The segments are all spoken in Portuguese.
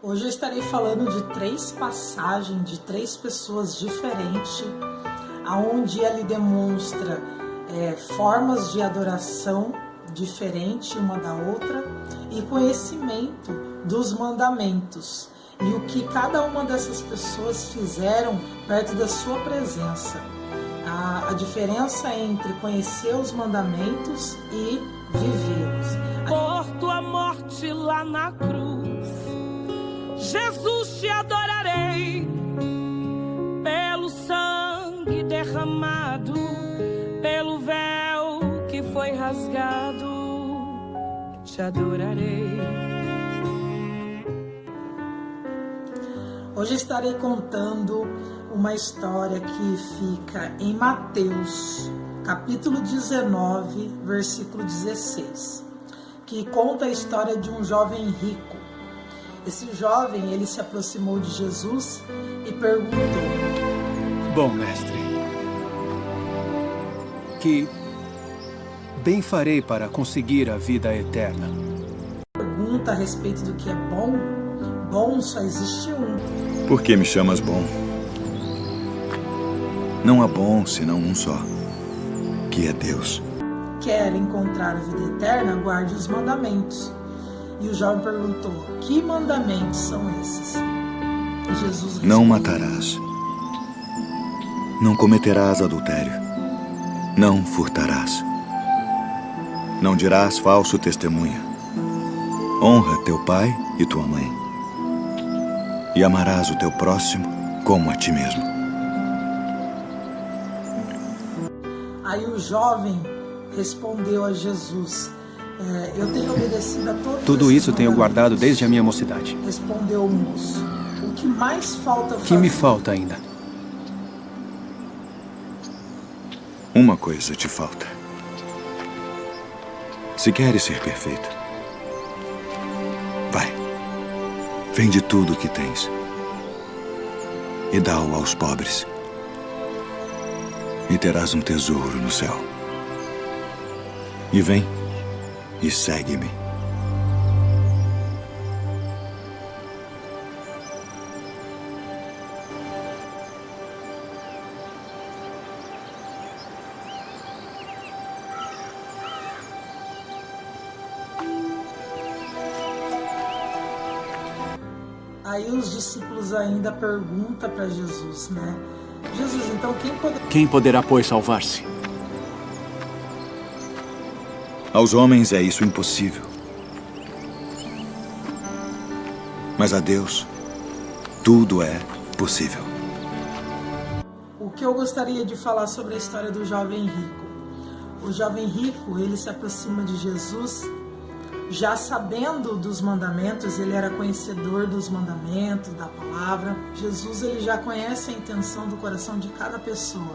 Hoje eu estarei falando de 3 passagens de 3 pessoas diferentes, aonde ele demonstra formas de adoração diferentes uma da outra e conhecimento dos mandamentos e o que cada uma dessas pessoas fizeram perto da sua presença. A diferença entre conhecer os mandamentos e vivê-los. Por tua morte lá na cruz, Jesus, te adorarei. Pelo sangue derramado, pelo véu que foi rasgado, te adorarei. Hoje estarei contando uma história que fica em Mateus, capítulo 19, versículo 16, que conta a história de um jovem rico. Esse jovem, ele se aproximou de Jesus e perguntou: Bom, mestre, que bem farei para conseguir a vida eterna? Pergunta a respeito do que é bom. Bom só existe um. Por que me chamas bom? Não há bom senão um só, que é Deus. Quer encontrar a vida eterna? Guarde os mandamentos. E o jovem perguntou: que mandamentos são esses? E Jesus respondeu: Não matarás. Não cometerás adultério. Não furtarás. Não dirás falso testemunho. Honra teu pai e tua mãe. E amarás o teu próximo como a ti mesmo. Aí o jovem respondeu a Jesus: eu tenho obedecido a todos. Tudo isso tenho guardado desde a minha mocidade. Respondeu o moço: o que mais falta fazer? O que me falta ainda? Uma coisa te falta. Se queres ser perfeito, vai, vende tudo o que tens e dá-o aos pobres, e terás um tesouro no céu. E vem e segue-me. Aí os discípulos ainda perguntam para Jesus, né? Jesus, então Quem poderá, pois, salvar-se? Aos homens é isso impossível. Mas a Deus, tudo é possível. O que eu gostaria de falar sobre a história do jovem rico? O jovem rico, ele se aproxima de Jesus já sabendo dos mandamentos, ele era conhecedor dos mandamentos, da palavra. Jesus, ele já conhece a intenção do coração de cada pessoa.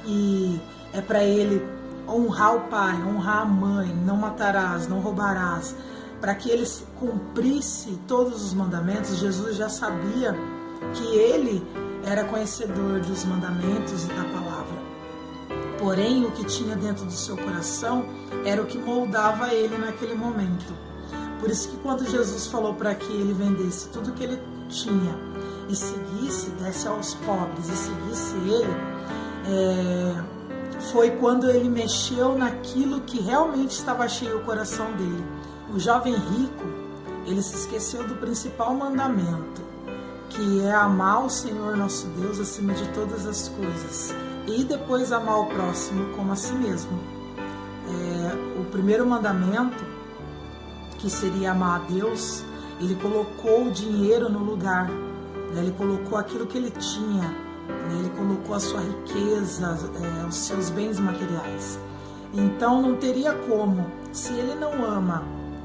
E é para ele honrar o pai, honrar a mãe, não matarás, não roubarás. Para que ele cumprisse todos os mandamentos, Jesus já sabia que ele era conhecedor dos mandamentos e da palavra. Porém, o que tinha dentro do seu coração era o que moldava ele naquele momento. Por isso que quando Jesus falou para que ele vendesse tudo que ele tinha e seguisse, desse aos pobres e seguisse ele, foi quando ele mexeu naquilo que realmente estava cheio o coração dele. O jovem rico, ele se esqueceu do principal mandamento, que é amar o Senhor nosso Deus acima de todas as coisas e depois amar o próximo como a si mesmo. O primeiro mandamento, que seria amar a Deus, ele colocou o dinheiro no lugar, né? Ele colocou aquilo que ele tinha, né? Ele colocou a sua riqueza, os seus bens materiais. Então não teria como, se ele não ama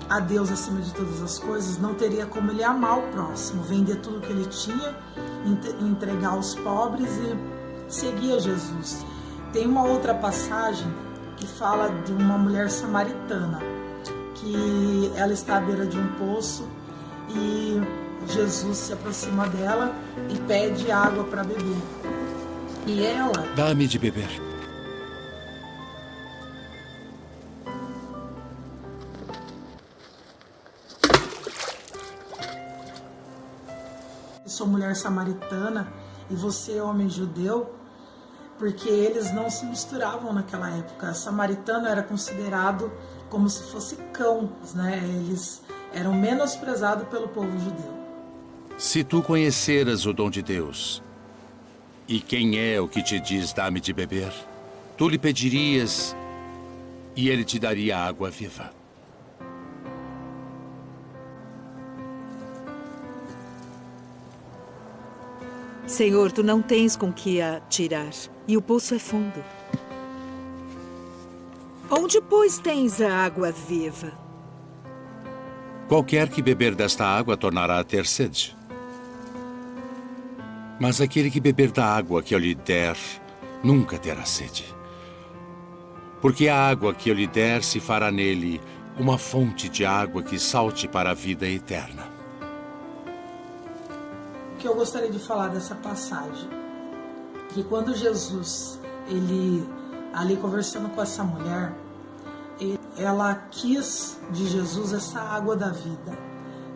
a Deus acima de todas as coisas, não teria como ele amar o próximo, vender tudo que ele tinha, entregar aos pobres e seguir a Jesus. Tem uma outra passagem que fala de uma mulher samaritana, que ela está à beira de um poço e Jesus se aproxima dela e pede água para beber. E ela... Dá-me de beber. sou mulher samaritana e você, homem judeu, porque eles não se misturavam naquela época. Samaritano era considerado como se fosse cão, né? Eles eram menosprezados pelo povo judeu. Se tu conheceras o dom de Deus, e quem é o que te diz, dá-me de beber, tu lhe pedirias e ele te daria água viva. Senhor, tu não tens com que a tirar, e o poço é fundo. Onde, pois, tens a água viva? Qualquer que beber desta água tornará a ter sede. Mas aquele que beber da água que eu lhe der, nunca terá sede. Porque a água que eu lhe der se fará nele uma fonte de água que salte para a vida eterna. O que eu gostaria de falar dessa passagem, que quando Jesus, ele ali conversando com essa mulher, ela quis de Jesus essa água da vida,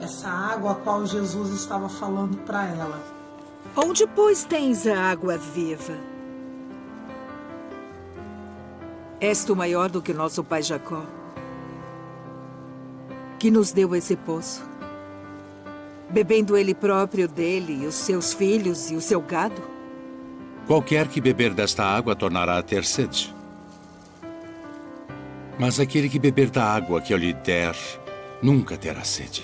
essa água a qual Jesus estava falando para ela. Onde, pois, tens a água viva? És tu maior do que nosso pai Jacó, que nos deu esse poço, bebendo ele próprio dele, e os seus filhos e o seu gado? Qualquer que beber desta água tornará a ter sede. Mas aquele que beber da água que eu lhe der, nunca terá sede.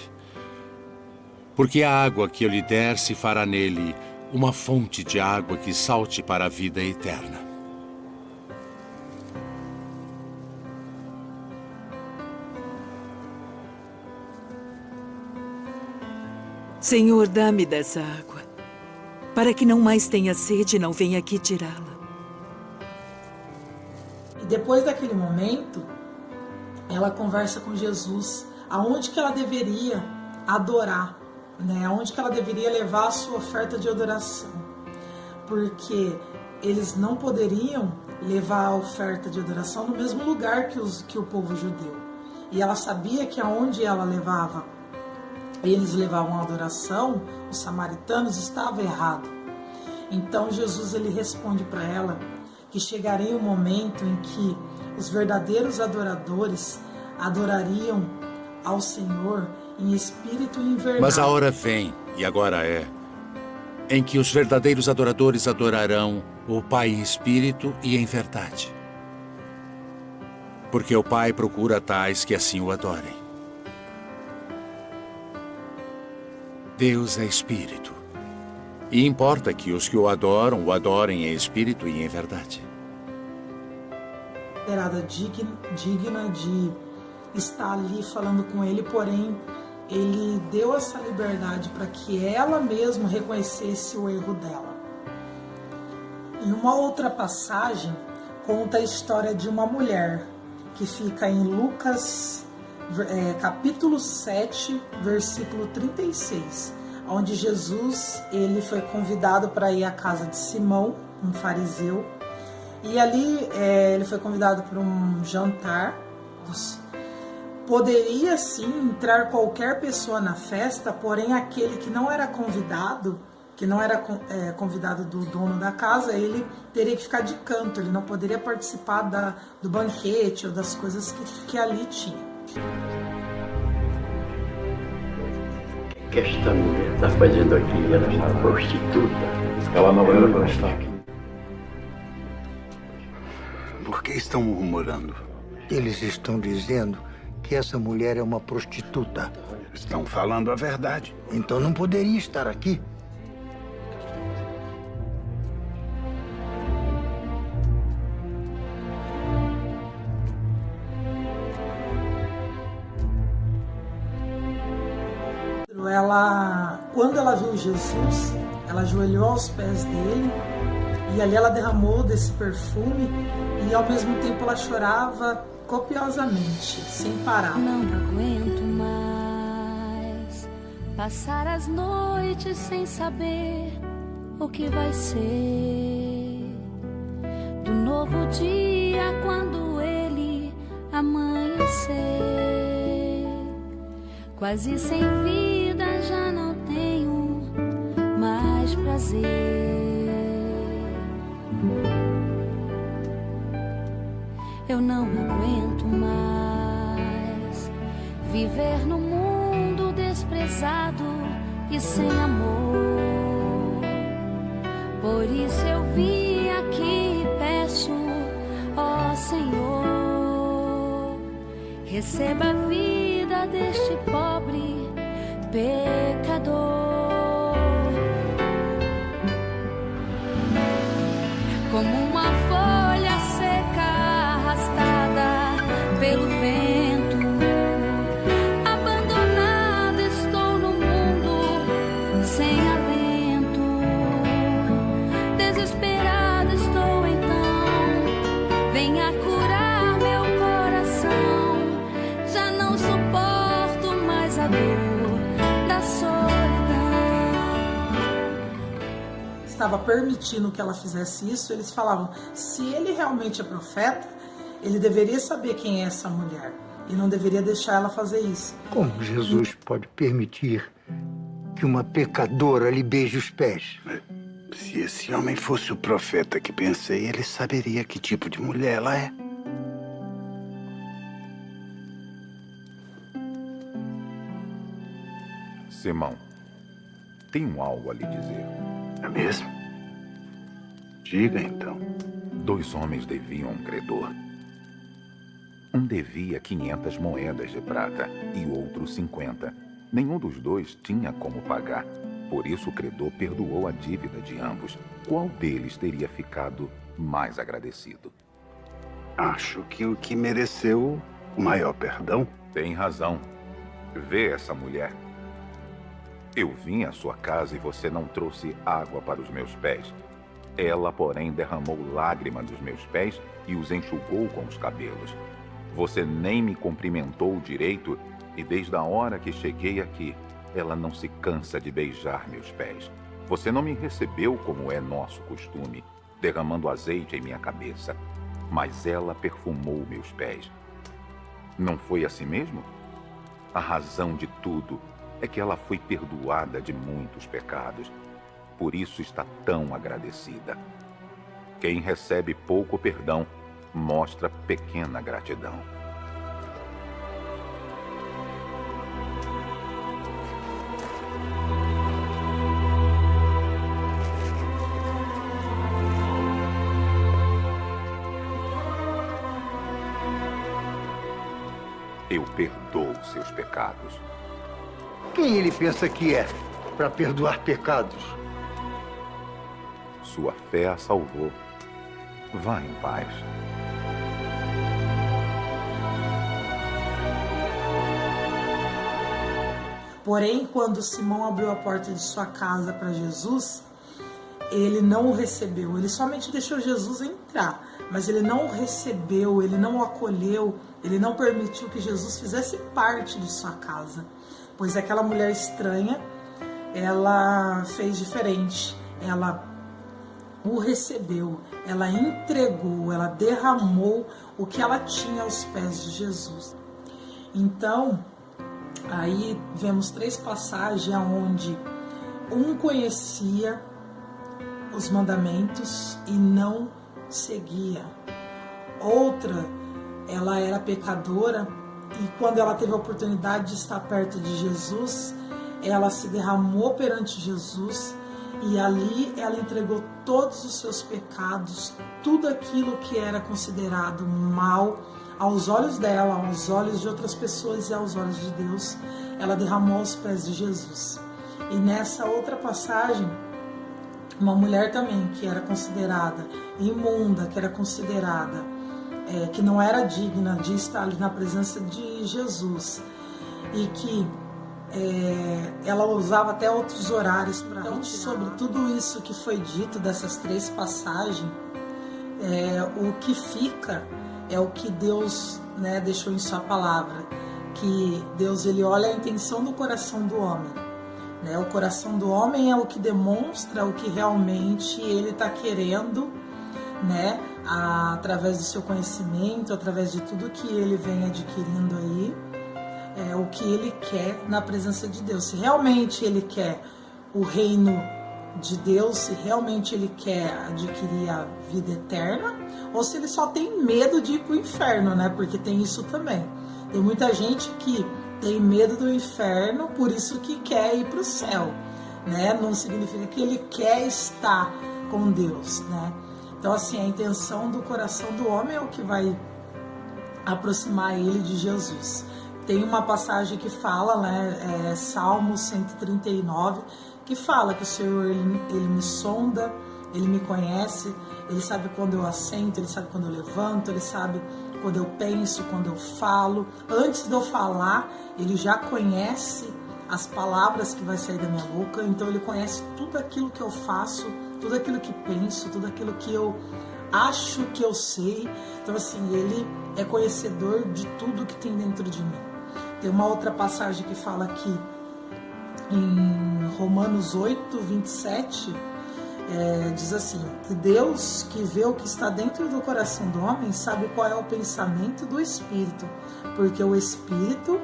Porque a água que eu lhe der se fará nele uma fonte de água que salte para a vida eterna. Senhor, dá-me dessa água, para que não mais tenha sede e não venha aqui tirá-la. E depois daquele momento, ela conversa com Jesus, aonde que ela deveria adorar, né? Aonde que ela deveria levar a sua oferta de adoração. Porque eles não poderiam levar a oferta de adoração no mesmo lugar que o povo judeu. E ela sabia que aonde ela levava, eles levavam a adoração, os samaritanos, estava errado. Então Jesus, ele responde para ela que chegaria um momento em que os verdadeiros adoradores adorariam ao Senhor em espírito e em verdade. Mas a hora vem, e agora é, em que os verdadeiros adoradores adorarão o Pai em espírito e em verdade. Porque o Pai procura tais que assim o adorem. Deus é espírito. E importa que os que o adorem em espírito e em verdade. Era digna de estar ali falando com ele, porém, ele deu essa liberdade para que ela mesma reconhecesse o erro dela. Em uma outra passagem, conta a história de uma mulher, que fica em Lucas capítulo 7, versículo 36, onde Jesus, ele foi convidado para ir à casa de Simão, um fariseu, e ali ele foi convidado para um jantar. Poderia sim entrar qualquer pessoa na festa, porém aquele que não era convidado, convidado do dono da casa, ele teria que ficar de canto, ele não poderia participar do banquete ou das coisas que ali tinha. O que esta mulher está fazendo aqui? Ela é uma prostituta. Ela não era para estar aqui. Por que estão murmurando? Eles estão dizendo que essa mulher é uma prostituta. Estão falando a verdade. Então não poderia estar aqui. Quando ela viu Jesus, ela ajoelhou aos pés dele e ali ela derramou desse perfume e ao mesmo tempo ela chorava copiosamente, sem parar. Não aguento mais passar as noites sem saber o que vai ser do novo dia quando ele amanhecer. Quase sem vida já não tenho fazer. Eu não aguento mais viver num mundo desprezado e sem amor. Por isso eu vim aqui e peço, ó Senhor, receba a vida deste pobre pecador. Como uma folha seca arrastada pelo vento, abandonada estou no mundo sem alento. Desesperada estou então, venha curar meu coração. Já não suporto mais a dor da solidão. Estava permitindo que ela fizesse isso, eles falavam, se ele realmente é profeta, ele deveria saber quem é essa mulher e não deveria deixar ela fazer isso. Como Jesus pode permitir que uma pecadora lhe beije os pés? Se esse homem fosse o profeta que pensei, ele saberia que tipo de mulher ela é. Simão, tenho algo a lhe dizer. É mesmo? Diga então. 2 homens deviam a um credor. Um devia 500 moedas de prata e outro 50. Nenhum dos dois tinha como pagar. Por isso o credor perdoou a dívida de ambos. Qual deles teria ficado mais agradecido? Acho que o que mereceu o maior perdão. Tem razão. Vê essa mulher. Eu vim à sua casa e você não trouxe água para os meus pés. Ela, porém, derramou lágrima dos meus pés e os enxugou com os cabelos. Você nem me cumprimentou direito e desde a hora que cheguei aqui, ela não se cansa de beijar meus pés. Você não me recebeu como é nosso costume, derramando azeite em minha cabeça, mas ela perfumou meus pés. Não foi assim mesmo? A razão de tudo é que ela foi perdoada de muitos pecados. Por isso está tão agradecida. Quem recebe pouco perdão mostra pequena gratidão. Eu perdoo seus pecados. Quem ele pensa que é para perdoar pecados? Sua fé a salvou. Vá em paz. Porém, quando Simão abriu a porta de sua casa para Jesus, ele não o recebeu. Ele somente deixou Jesus entrar, mas ele não o recebeu, ele não o acolheu, ele não permitiu que Jesus fizesse parte de sua casa. Pois aquela mulher estranha, ela fez diferente. Ela o recebeu, ela entregou, ela derramou o que ela tinha aos pés de Jesus. Então, aí vemos 3 passagens onde um conhecia os mandamentos e não seguia. Outra, ela era pecadora e quando ela teve a oportunidade de estar perto de Jesus, ela se derramou perante Jesus e ali ela entregou todos os seus pecados, tudo aquilo que era considerado mal aos olhos dela, aos olhos de outras pessoas e aos olhos de Deus, ela derramou aos pés de Jesus. E nessa outra passagem, uma mulher também que era considerada imunda, que era considerada que não era digna de estar ali na presença de Jesus e que ela usava até outros horários para retirar. Sobre tudo isso que foi dito dessas 3 passagens, o que fica é o que Deus, né, deixou em sua palavra, que Deus ele olha a intenção do coração do homem. O coração do homem é o que demonstra o que realmente ele está querendo, né, através do seu conhecimento, através de tudo que ele vem adquirindo aí, o que ele quer na presença de Deus. Se realmente ele quer o reino de Deus, se realmente ele quer adquirir a vida eterna, ou se ele só tem medo de ir para o inferno, né? Porque tem isso também. Tem muita gente que tem medo do inferno, por isso que quer ir para o céu, né? Não significa que ele quer estar com Deus, né? Então, assim, a intenção do coração do homem é o que vai aproximar ele de Jesus. Tem uma passagem que fala, né, Salmo 139, que fala que o Senhor, ele me sonda, ele me conhece, ele sabe quando eu assento, ele sabe quando eu levanto, ele sabe quando eu penso, quando eu falo. Antes de eu falar, ele já conhece as palavras que vai sair da minha boca, então ele conhece tudo aquilo que eu faço, tudo aquilo que penso, tudo aquilo que eu acho que eu sei. Então, assim, ele é conhecedor de tudo que tem dentro de mim. Tem uma outra passagem que fala aqui em Romanos 8, 27, diz assim, que Deus, que vê o que está dentro do coração do homem, sabe qual é o pensamento do Espírito, porque o Espírito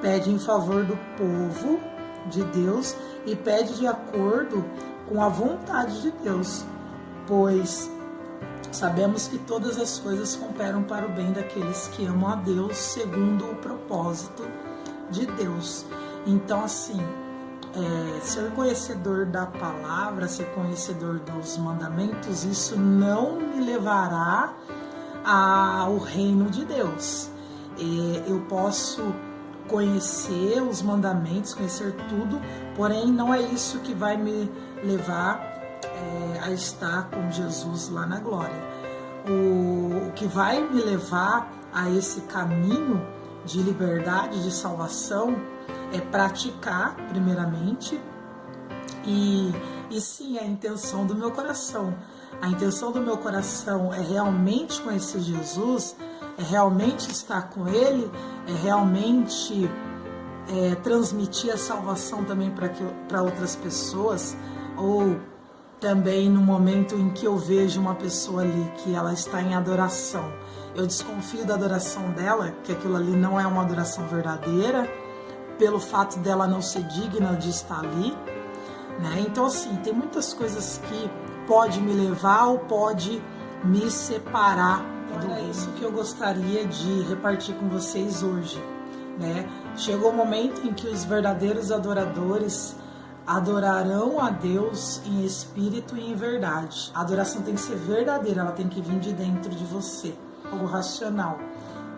pede em favor do povo de Deus e pede de acordo com a vontade de Deus, pois sabemos que todas as coisas cooperam para o bem daqueles que amam a Deus, segundo o propósito de Deus. Então, assim, ser conhecedor da palavra, ser conhecedor dos mandamentos, isso não me levará ao reino de Deus. Eu posso conhecer os mandamentos, conhecer tudo, porém não é isso que vai me levar a estar com Jesus lá na glória. O que vai me levar a esse caminho de liberdade, de salvação, é praticar, primeiramente, e sim, a intenção do meu coração. A intenção do meu coração é realmente conhecer Jesus, é realmente estar com Ele, é realmente transmitir a salvação também para outras pessoas, ou também no momento em que eu vejo uma pessoa ali que ela está em adoração, eu desconfio da adoração dela, que aquilo ali não é uma adoração verdadeira, pelo fato dela não ser digna de estar ali, né? Então, assim, tem muitas coisas que pode me levar ou pode me separar. Então, é isso que eu gostaria de repartir com vocês hoje, né? Chegou o momento em que os verdadeiros adoradores adorarão a Deus em espírito e em verdade. A adoração tem que ser verdadeira, ela tem que vir de dentro de você, algo racional,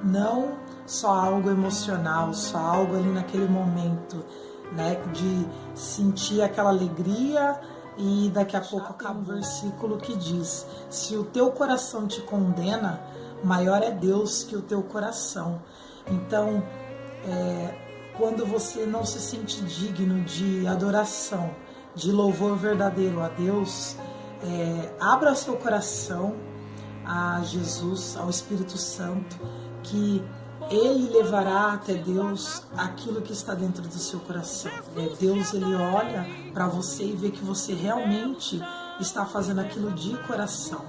não só algo emocional, só algo ali naquele momento, né, de sentir aquela alegria. E daqui a pouco acaba um versículo que diz: se o teu coração te condena, maior é Deus que o teu coração. Então, quando você não se sente digno de adoração, de louvor verdadeiro a Deus, abra seu coração a Jesus, ao Espírito Santo, que Ele levará até Deus aquilo que está dentro do seu coração. Deus, Ele olha para você e vê que você realmente está fazendo aquilo de coração,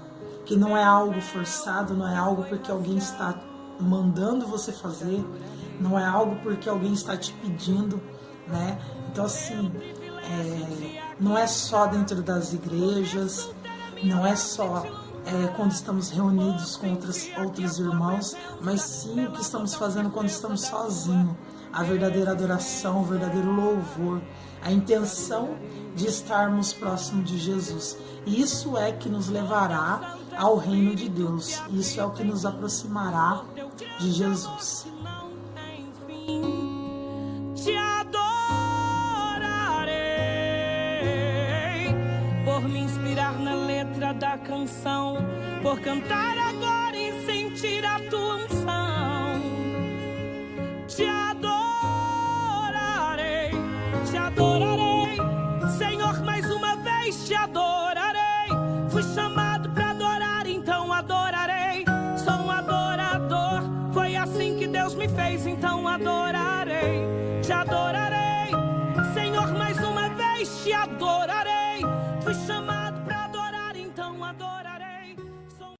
que não é algo forçado, não é algo porque alguém está mandando você fazer, não é algo porque alguém está te pedindo, né? Então, assim, não é só dentro das igrejas, não é só quando estamos reunidos com outros irmãos, mas sim o que estamos fazendo quando estamos sozinhos. A verdadeira adoração, o verdadeiro louvor, a intenção de estarmos próximos de Jesus. Isso é que nos levará ao reino de Deus. Isso é o que nos aproximará de Jesus. Te adorarei por me inspirar na letra da canção, por cantar agora e sentir a tua unção. Te adorarei, Senhor, mais uma vez te adorarei. Fui chamado para adorar, então adorarei. Sou um adorador, foi assim que Deus me fez, então adorarei.